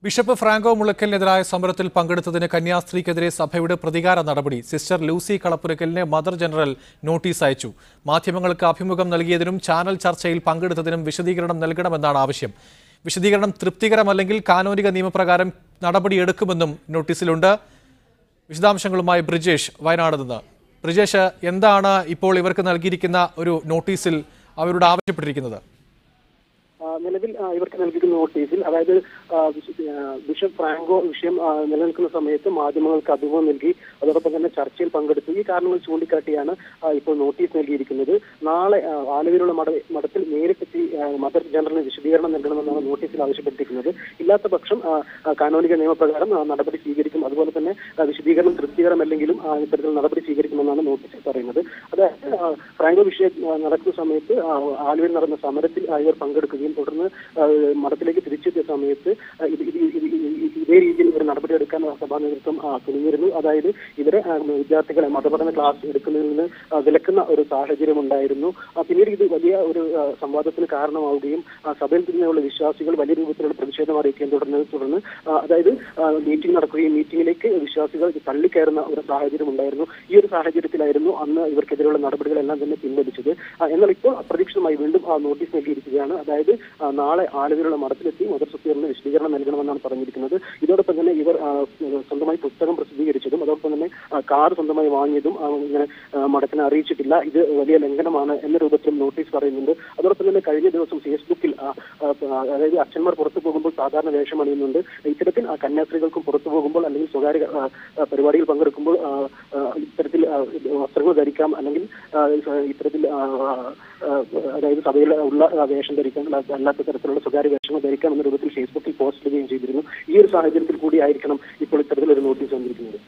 Bishop Franco മുളയ്ക്കലിനെതിരായ സമരത്തിൽ പങ്കെടുത്തതിന് കന്യാസ്ത്രീക്കെതിരെ സഭയുടെ പ്രതികാര നടപടി. സിസ്റ്റർ ലൂസി കളപ്പുരയ്ക്കലിന് മദർ ജനറൽ നോട്ടീസ് അയച്ചു. മാധ്യമങ്ങൾക്ക് അഭിമുഖം നൽകിയതിനും ചാനൽ ചർച്ചയിൽ പങ്കെടുത്തതിനും വിശദീകരണം നൽകണമെന്നാണ് ആവശ്യം. വിശദീകരണം തൃപ്തികരമല്ലെങ്കിൽ കാനോനിക നിയമപ്രകാരം നടപടിയെടുക്കുമെന്നും നോട്ടീസിലുണ്ട്. വിശദാംശങ്ങളുമായി ബ്രിജേഷ് വയനാട് നിന്ന്. ബ്രിജേഷ്, എന്താണ് ഇപ്പോൾ ഇവർക്ക് നൽകിയിരിക്കുന്ന ഒരു നോട്ടീസിൽ അവരോട് ആവശ്യപ്പെട്ടിരിക്കുന്നത്? നിലവിൽ ഇവർക്ക് നൽകിയിരിക്കുന്ന നോട്ടീസിൽ അതായത് ബിഷപ്പ് ഫ്രാങ്കോ വിഷയം നിലനിൽക്കുന്ന സമയത്ത് മാധ്യമങ്ങൾക്ക് അഭിമുഖം നൽകി അതോടൊപ്പം തന്നെ ചർച്ചയിൽ പങ്കെടുത്തു. ഈ കാരണങ്ങൾ ചൂണ്ടിക്കാട്ടിയാണ് ഇപ്പോൾ നോട്ടീസ് നൽകിയിരിക്കുന്നത്. നാളെ ആലുവയിലുള്ള മഠത്തിൽ നേരിട്ടെത്തി മദർ ജനറലിന് വിശദീകരണം നൽകണമെന്നാണ് നോട്ടീസിൽ ആവശ്യപ്പെട്ടിരിക്കുന്നത്. ഇല്ലാത്ത പക്ഷം കാനോനിക നിയമപ്രകാരം നടപടി സ്വീകരിക്കും. അതുപോലെ തന്നെ വിശദീകരണം തൃപ്തികരമല്ലെങ്കിലും ഇത്തരത്തിൽ നടപടി സ്വീകരിക്കുമെന്നാണ് നോട്ടീസിൽ പറയുന്നത്. അതായത് ഫ്രാങ്കോ വിഷയം നടക്കുന്ന സമയത്ത് ആലുവയിൽ നടന്ന സമരത്തിൽ ഇവർ പങ്കെടുക്കുകയും തുടർന്ന് മഠത്തിലേക്ക് തിരിച്ചെത്തിയ സമയത്ത് ഇതേ രീതിയിൽ ഒരു നടപടിയെടുക്കാൻ സഭാ നേതൃത്വം തുനിഞ്ഞിരുന്നു. അതായത് ഇവരെ വിദ്യാർത്ഥികളെ മതപഠന ക്ലാസ് എടുക്കുന്നതിൽ നിന്ന് വിലക്കുന്ന ഒരു സാഹചര്യം ഉണ്ടായിരുന്നു. പിന്നീട് ഇത് വലിയ ഒരു സംവാദത്തിന് കാരണമാവുകയും സഭയിൽ തന്നെയുള്ള വിശ്വാസികൾ വലിയ രൂപത്തിലുള്ള പ്രതിഷേധം അറിയിക്കുകയും തുടർന്ന് അതായത് മീറ്റിംഗ് നടക്കുകയും മീറ്റിംഗിലേക്ക് വിശ്വാസികൾ തള്ളിക്കയറുന്ന ഒരു സാഹചര്യം ഉണ്ടായിരുന്നു. ഈ ഒരു സാഹചര്യത്തിലായിരുന്നു അന്ന് ഇവർക്കെതിരെയുള്ള നടപടികളെല്ലാം തന്നെ പിൻവലിച്ചത്. എന്നാൽ ഇപ്പോൾ അപ്രതീക്ഷിതമായി വീണ്ടും നോട്ടീസ് നൽകിയിരിക്കുകയാണ്. അതായത് നാളെ ആലുവയിലുള്ള മഠത്തിലെത്തി മദർ സുപ്പീരിയറിന് വിശദീകരണം നൽകണമെന്നാണ് പറഞ്ഞിരിക്കുന്നത്. ഇതോടൊപ്പം തന്നെ ഇവർ സ്വന്തമായി പുസ്തകം പ്രസിദ്ധീകരിച്ചതും അതോടൊപ്പം തന്നെ കാർ സ്വന്തമായി വാങ്ങിയതും ഇങ്ങനെ മഠത്തിനെ അറിയിച്ചിട്ടില്ല. ഇത് വലിയ ലംഘനമാണ് എന്ന രൂപത്തിലും നോട്ടീസ് പറയുന്നുണ്ട്. അതോടൊപ്പം തന്നെ കഴിഞ്ഞ ദിവസം ഫേസ്ബുക്കിൽ അതായത് അച്ഛന്മാർ പുറത്തു പോകുമ്പോൾ സാധാരണ വേഷം അണിയുന്നുണ്ട്. ഇത്തരത്തിൽ കന്യാസ്ത്രീകൾക്കും പുറത്തു പോകുമ്പോൾ അല്ലെങ്കിൽ സ്വകാര്യ പരിപാടിയിൽ പങ്കെടുക്കുമ്പോൾ ഇത്തരത്തിൽ വസ്ത്രങ്ങൾ ധരിക്കാം, അല്ലെങ്കിൽ ഇത്തരത്തിൽ അതായത് സഭയിൽ ഉള്ള വേഷം ധരിക്കാം, അല്ലാത്ത തരത്തിലുള്ള സ്വകാര്യ വേഷങ്ങൾ ധരിക്കാം എന്ന രൂപത്തിൽ ഫേസ്ബുക്കിൽ പോസ്റ്റ് ചെയ്യുകയും ചെയ്തിരുന്നു. ഈ ഒരു സാഹചര്യത്തിൽ കൂടിയായിരിക്കണം ഇപ്പോൾ ഇത്തരത്തിലൊരു നോട്ടീസ് വന്നിരിക്കുന്നത്.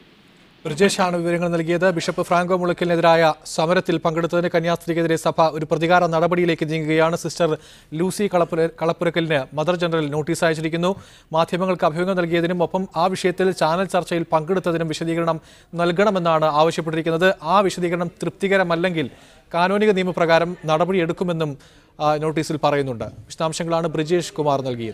ബ്രിജേഷാണ് വിവരങ്ങൾ നൽകിയത്. ബിഷപ്പ് ഫ്രാങ്കോ മുളയ്ക്കലിനെതിരായ സമരത്തിൽ പങ്കെടുത്തതിന് കന്യാസ്ത്രീക്കെതിരെ സഭ ഒരു പ്രതികാര നടപടിയിലേക്ക് നീങ്ങുകയാണ്. സിസ്റ്റർ ലൂസി കളപ്പുരയ്ക്കലിന് മദർ ജനറൽ നോട്ടീസ് അയച്ചിരിക്കുന്നു. മാധ്യമങ്ങൾക്ക് അഭിമുഖം നൽകിയതിനും ഒപ്പം ആ വിഷയത്തിൽ ചാനൽ ചർച്ചയിൽ പങ്കെടുത്തതിനും വിശദീകരണം നൽകണമെന്നാണ് ആവശ്യപ്പെട്ടിരിക്കുന്നത്. ആ വിശദീകരണം തൃപ്തികരമല്ലെങ്കിൽ കാനോനിക നിയമപ്രകാരം നടപടിയെടുക്കുമെന്നും നോട്ടീസിൽ പറയുന്നുണ്ട്. വിശദാംശങ്ങളാണ് ബ്രിജേഷ് കുമാർ നൽകിയത്.